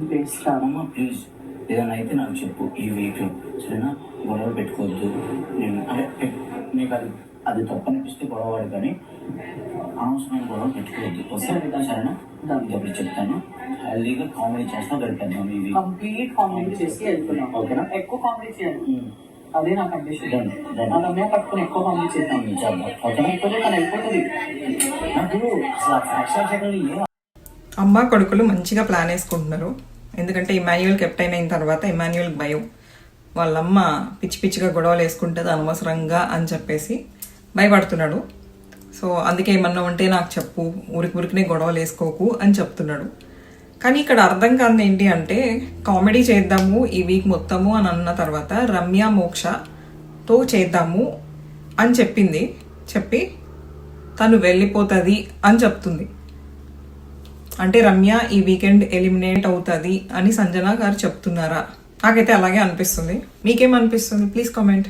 అమ్మా ప్లీజ్ ఏదైనా అయితే నాకు చెప్పు ఈ వీక్, సరేనా? గొడవలు పెట్టుకోవద్దు. నేను అంటే నీకు అది తప్పనిపిస్తే గొడవడు, కానీ అనవసరమైన గొడవలు పెట్టుకోవద్దు. ఓకే సరేనా? దానికి ఒకటి చెప్తాను, హెల్దీగా కామెడీ చేస్తా గడిపేద్దాం. ఇవి కంప్లీట్ కామెడీ చేసి వెళ్తున్నాం. ఓకేనా? ఎక్కువ కామెడీ చేయాలి, అదే నా కండిషన్. అదమ్మే పట్టుకుని ఎక్కువ కామెడీ చేద్దాం. ఓకేనా? అయిపోతే తను అయిపోతుంది. నాకు అసలు అమ్మ కొడుకులు మంచిగా ప్లాన్ వేసుకుంటున్నారు. ఎందుకంటే ఇమాన్యుయల్ కెప్టెన్ అయిన తర్వాత ఇమాన్యుయల్కి భయం, వాళ్ళమ్మ పిచ్చి పిచ్చిగా గొడవలు వేసుకుంటుంది అనవసరంగా అని చెప్పేసి భయపడుతున్నాడు. సో అందుకే ఏమన్నా ఉంటే నాకు చెప్పు, ఊరికినే గొడవలు వేసుకోకు అని చెప్తున్నాడు. కానీ ఇక్కడ అర్థం కాదు ఏంటి అంటే, కామెడీ చేద్దాము ఈ వీక్ మొత్తము అని అన్న తర్వాత రమ్య మోక్షతో చేద్దాము అని చెప్పి తను వెళ్ళిపోతుంది అని చెప్తుంది. అంటే రమ్య ఈ వీకెండ్ ఎలిమినేట్ అవుతుంది అని సంజన గారు చెప్తున్నారా? నాకైతే అలాగే అనిపిస్తుంది. మీకేమనిపిస్తుంది? Please comment.